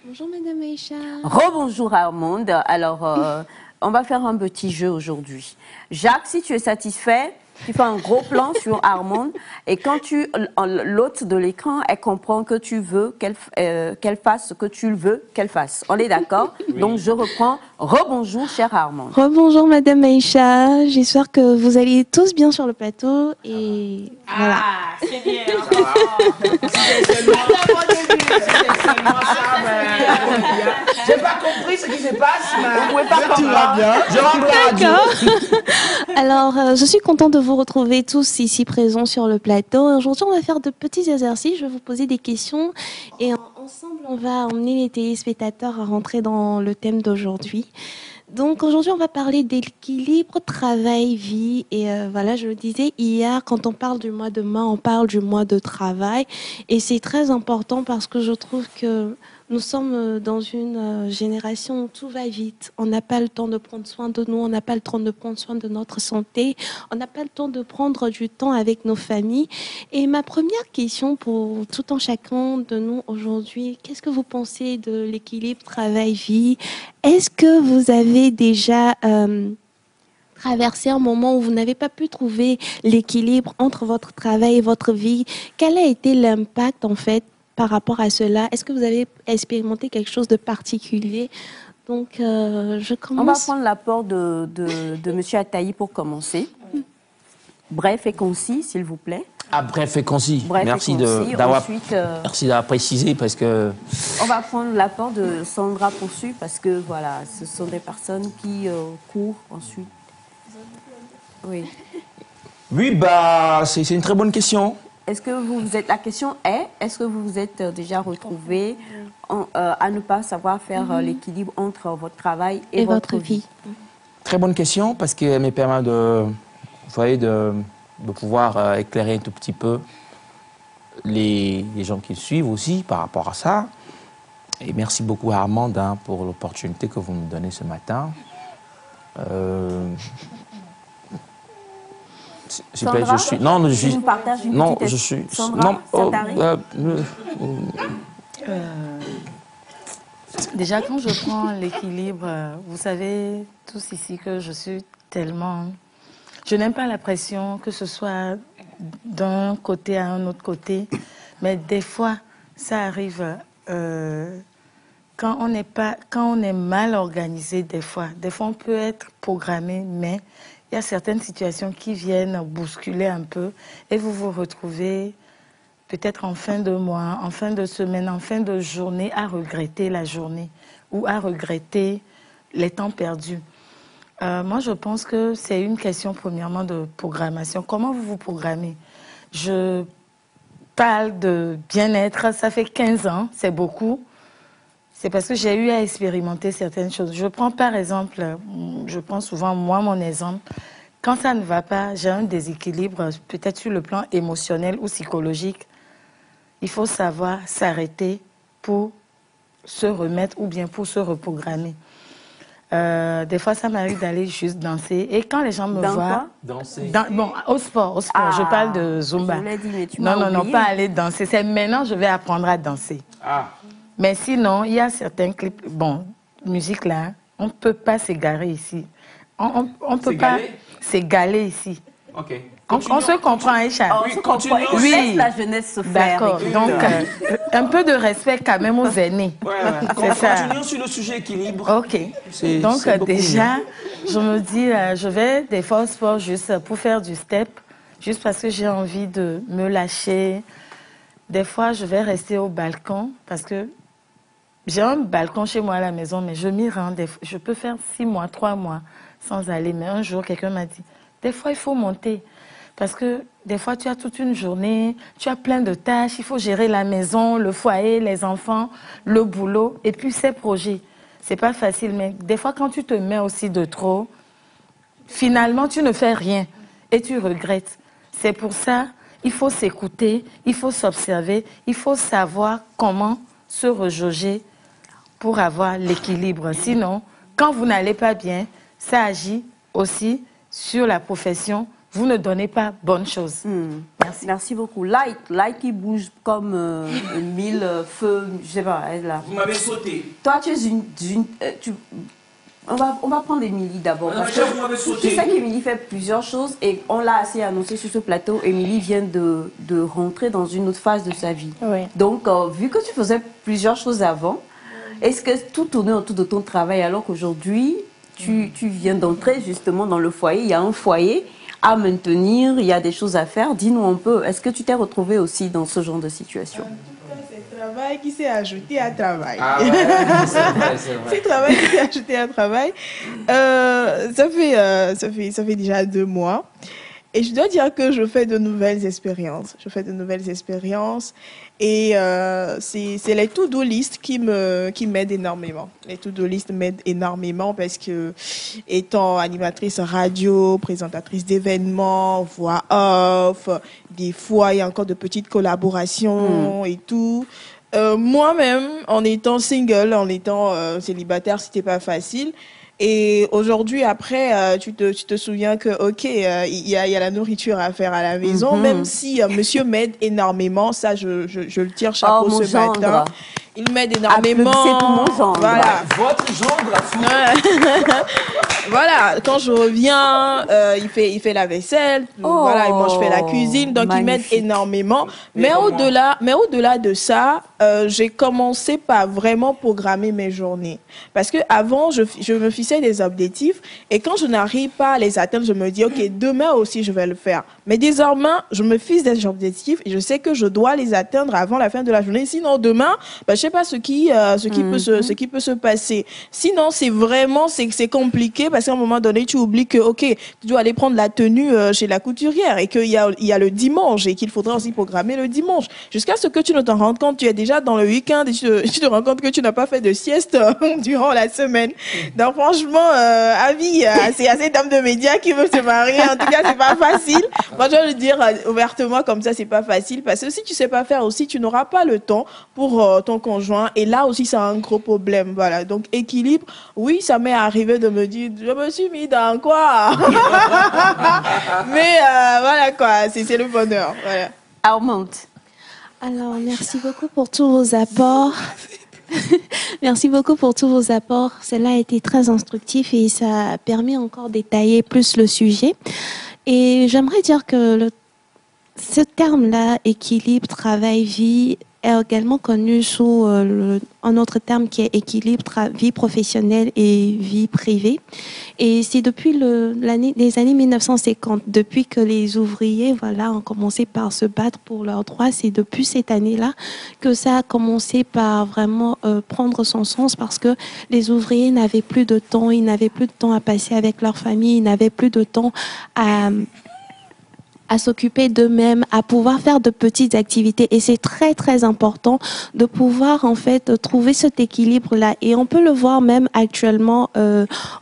Bonjour Madame Aïcha. Rebonjour Armande. Alors, on va faire un petit jeu aujourd'hui. Jacques, si tu es satisfait, tu fais un gros plan sur Armande et quand l'hôte de l'écran, elle comprend que tu veux qu'elle fasse ce que tu veux qu'elle fasse. On est d'accord? Oui. Donc, je reprends. Rebonjour, chère Armande. Rebonjour Madame Aïcha. J'espère que vous allez tous bien sur le plateau et voilà. Ah, c'est bien. C'était seulement ça, mais j'ai pas compris ce qui se passe, mais vous pouvez pas comprendre. Je rentre la radio. Alors, je suis contente de vous retrouver tous ici présents sur le plateau. Aujourd'hui, on va faire de petits exercices. Je vais vous poser des questions et ensemble, on va emmener les téléspectateurs à rentrer dans le thème d'aujourd'hui. Donc aujourd'hui, on va parler d'équilibre travail-vie. Et voilà, je le disais hier, quand on parle du mois de mai, on parle du mois de travail. Et c'est très important parce que je trouve que nous sommes dans une génération où tout va vite. On n'a pas le temps de prendre soin de nous, on n'a pas le temps de prendre soin de notre santé, on n'a pas le temps de prendre du temps avec nos familles. Et ma première question pour tout un chacun de nous aujourd'hui, qu'est-ce que vous pensez de l'équilibre travail-vie? Est-ce que vous avez déjà traversé un moment où vous n'avez pas pu trouver l'équilibre entre votre travail et votre vie? Quel a été l'impact en fait par rapport à cela? Est-ce que vous avez expérimenté quelque chose de particulier? Donc, je commence. On va prendre l'apport de M. Attaï pour commencer. Bref et concis, s'il vous plaît. Ah, bref et concis. Bref merci d'avoir précisé parce que... On va prendre l'apport de Sandra Poursu parce que, voilà, ce sont des personnes qui courent ensuite. Oui. Oui, bah, c'est une très bonne question. Est-ce que la question est, est-ce que vous vous êtes déjà retrouvé à ne pas savoir faire l'équilibre entre votre travail et votre vie? Très bonne question parce qu'elle me permet de pouvoir éclairer un tout petit peu les gens qui suivent aussi par rapport à ça. Et merci beaucoup à Armande pour l'opportunité que vous me donnez ce matin. Sandra, je suis... Non, je suis... Non, je suis... Sandra, ça déjà, quand je prends l'équilibre, vous savez tous ici que je suis tellement... Je n'aime pas la pression, que ce soit d'un côté à un autre côté, mais des fois, ça arrive quand on est mal organisé, des fois on peut être programmé, mais il y a certaines situations qui viennent bousculer un peu et vous vous retrouvez peut-être en fin de mois, en fin de semaine, en fin de journée à regretter la journée ou à regretter les temps perdus. Moi, je pense que c'est une question, premièrement, de programmation. Comment vous vous programmez? Je parle de bien-être, ça fait 15 ans, c'est beaucoup. C'est parce que j'ai eu à expérimenter certaines choses. Je prends par exemple, je prends souvent moi mon exemple. Quand ça ne va pas, j'ai un déséquilibre, peut-être sur le plan émotionnel ou psychologique. Il faut savoir s'arrêter pour se remettre ou bien pour se reprogrammer. Des fois, ça m'arrive d'aller juste danser. Et quand les gens me voient... Danser. Bon, au sport. Je parle de Zumba. Non, pas aller danser. C'est maintenant je vais apprendre à danser. Ah. Mais sinon, il y a certains clips... Bon, musique là, on ne peut pas s'égarer ici. On ne peut pas s'égaler ici. Ok. On se comprend, Aïcha. On se comprend. Oui. Laisse la jeunesse se faire. D'accord. Donc, un peu de respect quand même aux aînés. C'est ça. Continuons sur le sujet équilibre. Ok. Donc, déjà, je me dis, je vais des fois au sport juste pour faire du step, juste parce que j'ai envie de me lâcher. Des fois, je vais rester au balcon parce que j'ai un balcon chez moi à la maison, mais je m'y rends. Je peux faire 6 mois, 3 mois sans aller. Mais un jour, quelqu'un m'a dit, des fois, il faut monter. Parce que des fois, tu as toute une journée, tu as plein de tâches, il faut gérer la maison, le foyer, les enfants, le boulot, et puis ces projets. C'est pas facile, mais des fois, quand tu te mets aussi de trop, finalement, tu ne fais rien et tu regrettes. C'est pour ça, il faut s'écouter, il faut s'observer, il faut savoir comment se rejauger pour avoir l'équilibre. Sinon, quand vous n'allez pas bien, ça agit aussi sur la profession. Vous ne donnez pas bonne chose. Merci. Merci. Merci beaucoup. Light qui bouge comme mille feux, je sais pas, elle là. Vous m'avez sauté. Toi, tu es on va prendre Émilie d'abord. Parce que Vous m'avez sauté. je sais qu'Émilie fait plusieurs choses et on l'a assez annoncé sur ce plateau. Émilie vient de rentrer dans une autre phase de sa vie. Oui. Donc, vu que tu faisais plusieurs choses avant, est-ce que tout tournait autour de ton travail alors qu'aujourd'hui, tu viens d'entrer justement dans le foyer? Il y a un foyer à maintenir, il y a des choses à faire. Dis-nous un peu, est-ce que tu t'es retrouvée aussi dans ce genre de situation? C'est travail qui s'est ajouté à travail. Ah ouais, c'est vrai, c'est vrai. C'est travail qui s'est ajouté à travail. Ça fait déjà 2 mois. Et je dois dire que je fais de nouvelles expériences. Et c'est les to-do list qui m'aident énormément. Les to-do list m'aident énormément parce que, étant animatrice radio, présentatrice d'événements, voix off, des fois, il y a encore de petites collaborations et tout. Moi-même, en étant single, en étant célibataire, c'était pas facile. Et aujourd'hui, après, tu te souviens que, ok, il y a la nourriture à faire à la maison, même si monsieur m'aide énormément, ça, je le tire chapeau mon ce gendre. matin. Il m'aide énormément. Applaudissez pour mon gendre. Voilà. Votre gendre, Voilà, quand je reviens, il fait la vaisselle, voilà, moi je fais la cuisine, donc il m'aide magnifique. énormément. Mais au-delà de ça, j'ai commencé par vraiment programmer mes journées. Parce que avant, je me fixais des objectifs et quand je n'arrive pas à les atteindre, je me dis, ok, demain aussi je vais le faire. Mais désormais, je me fixe des objectifs et je sais que je dois les atteindre avant la fin de la journée. Sinon, demain, je sais pas ce qui peut se passer. Sinon, c'est compliqué parce qu'à un moment donné, tu oublies que, ok, tu dois aller prendre la tenue chez la couturière et qu'il y a le dimanche et qu'il faudra aussi programmer le dimanche. Jusqu'à ce que tu ne t'en rendes compte, tu es déjà dans le week-end et tu te rends compte que tu n'as pas fait de sieste durant la semaine. Donc, franchement, avis à ces dames de médias qui veulent se marier, en tout cas, c'est pas facile. Moi, je vais le dire ouvertement comme ça, c'est pas facile parce que si tu sais pas faire aussi, tu n'auras pas le temps pour ton conjoint et là aussi, c'est un gros problème. Voilà. Donc, équilibre, oui, ça m'est arrivé de me dire, je me suis mis dans quoi? Mais voilà quoi, c'est le bonheur. Voilà. Armand. Alors, merci beaucoup pour tous vos apports. Merci beaucoup pour tous vos apports. Cela a été très instructif et ça a permis encore d'étayer plus le sujet. Et j'aimerais dire que ce terme-là, équilibre, travail, vie, est également connu sous un autre terme qui est équilibre, vie professionnelle et vie privée. Et c'est depuis les années 1950, depuis que les ouvriers ont commencé par se battre pour leurs droits, c'est depuis cette année-là que ça a commencé par vraiment prendre son sens parce que les ouvriers n'avaient plus de temps, ils n'avaient plus de temps à passer avec leur famille, ils n'avaient plus de temps à s'occuper d'eux-mêmes, à pouvoir faire de petites activités. Et c'est très, très important de pouvoir, en fait, trouver cet équilibre-là. Et on peut le voir même actuellement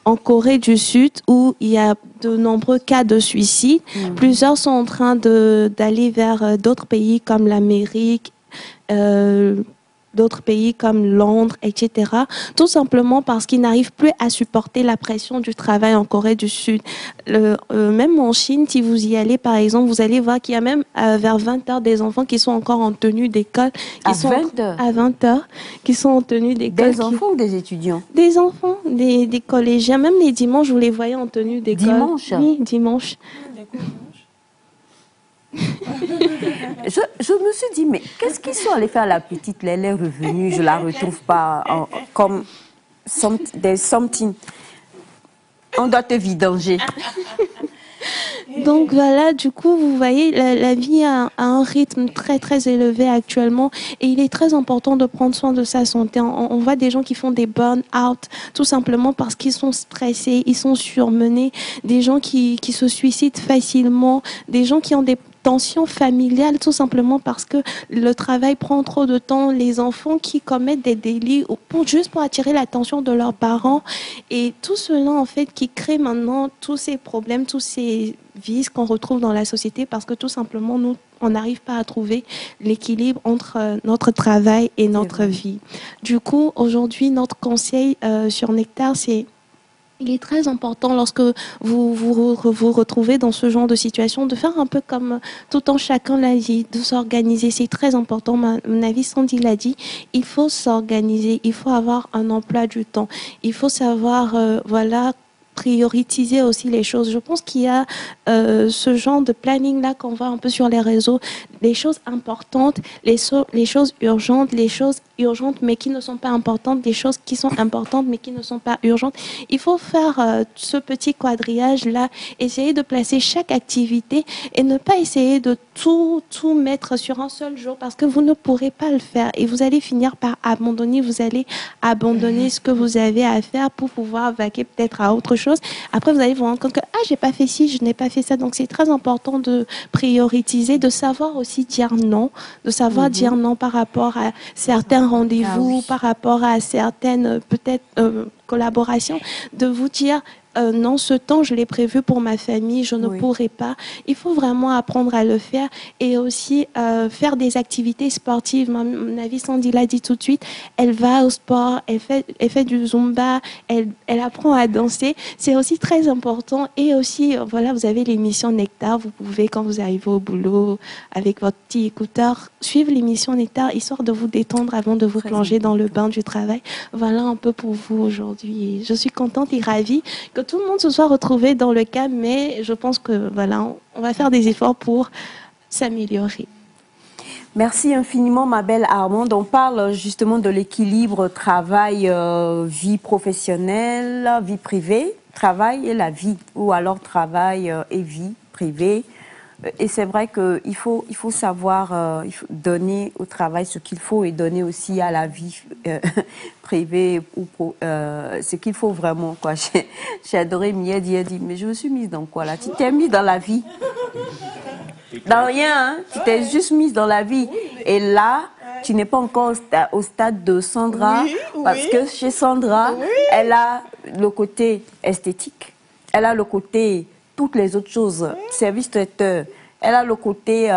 en Corée du Sud, où il y a de nombreux cas de suicide. Plusieurs sont en train d'aller vers d'autres pays comme l'Amérique, d'autres pays comme Londres, etc. Tout simplement parce qu'ils n'arrivent plus à supporter la pression du travail en Corée du Sud. Même en Chine, si vous y allez, par exemple, vous allez voir qu'il y a même vers 20h des enfants qui sont encore en tenue d'école. À 20h, qui sont en tenue d'école. Des enfants ou des étudiants? Des enfants, des collégiens. Même les dimanches, vous les voyez en tenue d'école. Dimanche? Oui, dimanche. Je me suis dit, mais qu'est-ce qu'ils sont allés faire? La petite, elle est revenue, je la retrouve pas comme des something. On doit te vidanger. Donc voilà, du coup, vous voyez, la vie a un rythme très, très élevé actuellement et il est très important de prendre soin de sa santé. On voit des gens qui font des burn-out tout simplement parce qu'ils sont stressés, ils sont surmenés, des gens qui se suicident facilement, des gens qui ont des tensions familiales tout simplement parce que le travail prend trop de temps, les enfants qui commettent des délits juste pour attirer l'attention de leurs parents et tout cela en fait qui crée maintenant tous ces problèmes, tous ces vices qu'on retrouve dans la société parce que tout simplement nous on n'arrive pas à trouver l'équilibre entre notre travail et notre vie. Du coup, aujourd'hui, notre conseil sur Nectar, c'est il est très important lorsque vous retrouvez dans ce genre de situation de faire un peu comme tout en chacun l'a dit, de s'organiser. C'est très important. Mon avis, Sandy l'a dit, il faut s'organiser, il faut avoir un emploi du temps. Il faut savoir, prioriser aussi les choses. Je pense qu'il y a ce genre de planning-là qu'on voit un peu sur les réseaux, les choses importantes, les choses urgentes, les choses urgentes mais qui ne sont pas importantes, des choses qui sont importantes mais qui ne sont pas urgentes. Il faut faire ce petit quadrillage-là, essayer de placer chaque activité et ne pas essayer de tout mettre sur un seul jour parce que vous ne pourrez pas le faire et vous allez finir par abandonner, vous allez abandonner ce que vous avez à faire pour pouvoir vaquer peut-être à autre chose. Après, vous allez vous rendre compte que j'ai pas fait ci, je n'ai pas fait ça. Donc, c'est très important de prioriser, de savoir aussi dire non, de savoir dire non par rapport à certains rendez-vous, par rapport à certaines peut-être collaborations, de vous dire non, ce temps, je l'ai prévu pour ma famille, je ne pourrai pas. Il faut vraiment apprendre à le faire et aussi faire des activités sportives. Mon avis, Sandy l'a dit tout de suite, elle va au sport, elle fait du Zumba, elle apprend à danser. C'est aussi très important. Et aussi, voilà, vous avez l'émission Nectar. Vous pouvez, quand vous arrivez au boulot, avec votre petit écouteur, suivre l'émission Nectar, histoire de vous détendre avant de vous plonger dans le bain du travail. Voilà un peu pour vous aujourd'hui. Je suis contente et ravie que tout le monde se soit retrouvé dans le cas, mais je pense que voilà, on va faire des efforts pour s'améliorer. Merci infiniment, ma belle Armande. On parle justement de l'équilibre travail, vie professionnelle, vie privée, travail et la vie, ou alors travail et vie privée. Et c'est vrai qu'il faut savoir il faut donner au travail ce qu'il faut et donner aussi à la vie privée ou ce qu'il faut vraiment, quoi. J'ai adoré Miedi, a dit, mais je me suis mise dans quoi là? Tu t'es mise dans la vie. Dans rien, hein? Tu t'es juste mise dans la vie. Et là, tu n'es pas encore au stade de Sandra, parce que chez Sandra, elle a le côté esthétique, elle a le côté toutes les autres choses, service traiteur, elle a le côté,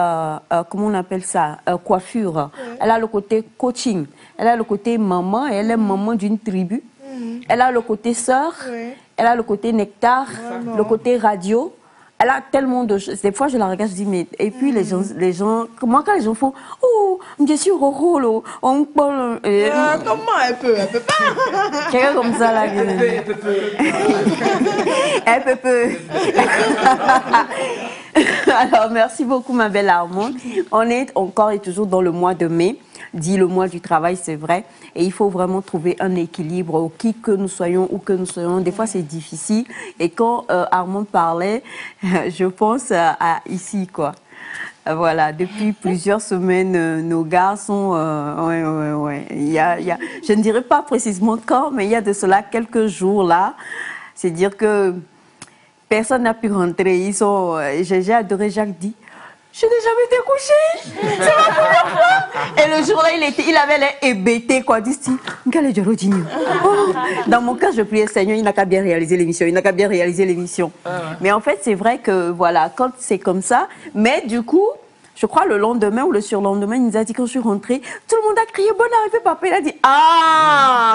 comment on appelle ça, coiffure, elle a le côté coaching, elle a le côté maman, et elle est maman d'une tribu, elle a le côté sœur, elle a le côté nectar, le côté radio. Elle a tellement de choses. Des fois, je la regarde, je dis, mais. Et puis, les gens, comment quand les gens font, oh, je suis Roro, on parle. Comment elle peut pas. Quelqu'un comme ça, là. Elle peut. Elle peut. Alors, merci beaucoup, ma belle Armande. On est encore et toujours dans le mois de mai. Dit le mois du travail, c'est vrai. Et il faut vraiment trouver un équilibre, qui que nous soyons, où que nous soyons. Des fois, c'est difficile. Et quand Armand parlait, je pense à ici, quoi. Voilà, depuis plusieurs semaines, nos gars sont... ouais. Je ne dirais pas précisément quand, mais il y a de cela quelques jours, là. C'est dire que personne n'a pu rentrer. J'ai adoré Jacques dit. Je n'ai jamais été couchée. C'est ma première fois. Et le jour-là, il avait l'air hébété, quoi. Dans mon cas, je priais, Seigneur, il n'a qu'à bien réaliser l'émission. Mais en fait, c'est vrai que, voilà, quand c'est comme ça, mais du coup, je crois le lendemain ou le surlendemain, il nous a dit, quand je suis rentrée, tout le monde a crié, bonne arrivée, papa. Il a dit,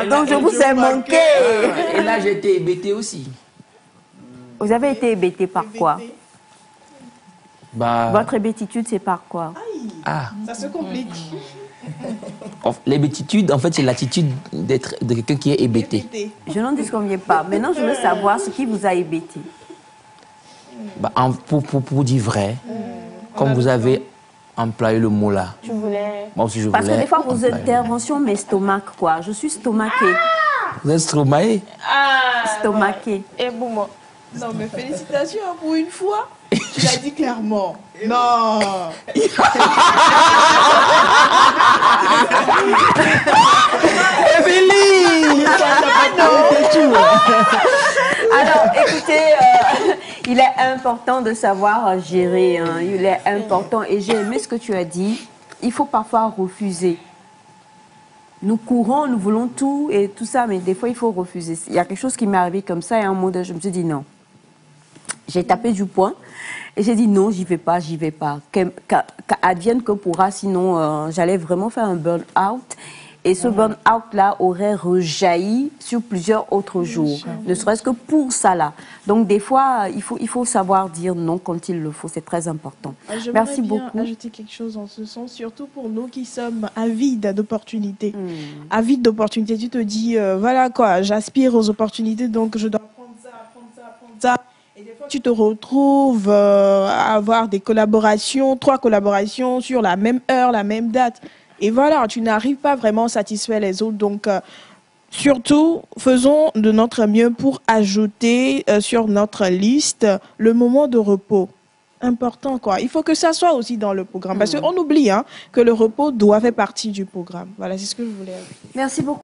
donc je vous ai manqué. Et là, j'ai été hébété aussi. Vous avez été hébété par quoi? Votre hébétitude, c'est par quoi? Ça se complique. L'hébétitude, en fait, c'est l'attitude de quelqu'un qui est hébété. Je n'en disconviens pas. Maintenant, je veux savoir ce qui vous a hébété. Pour dire vrai, comme vous avez employé le mot là. Tu voulais... Moi aussi, je Parce voulais que des fois, vos interventions m'estomacent, quoi. Je suis stomaquée. Vous êtes stomaqué? Stomaquée. Et bon, moi. Non, mais félicitations pour une fois. Tu l'as dit clairement. Non. Evelyne. Alors, écoutez, il est important de savoir gérer. Hein. Il est important. Et j'ai aimé ce que tu as dit. Il faut parfois refuser. Nous courons, nous voulons tout et tout ça, mais des fois, il faut refuser. Il y a quelque chose qui m'est arrivé comme ça et à un moment donné, je me suis dit non. J'ai tapé du poing et j'ai dit non, j'y vais pas. Qu'advienne que pourra, sinon j'allais vraiment faire un burn-out. Et ce burn-out-là aurait rejailli sur plusieurs autres jours, ne serait-ce que pour ça là. Donc des fois, il faut savoir dire non quand il le faut, c'est très important. Merci beaucoup. J'aimerais bien ajouter quelque chose en ce sens, surtout pour nous qui sommes avides d'opportunités. Avides d'opportunités, tu te dis, voilà quoi, j'aspire aux opportunités, donc je dois prendre ça. Et des fois, tu te retrouves à avoir des collaborations, 3 collaborations sur la même heure, la même date. Et voilà, tu n'arrives pas vraiment à satisfaire les autres. Donc, surtout, faisons de notre mieux pour ajouter sur notre liste le moment de repos. Important, quoi. Il faut que ça soit aussi dans le programme. Parce qu'on oublie que le repos doit faire partie du programme. Voilà, c'est ce que je voulais dire. Merci beaucoup.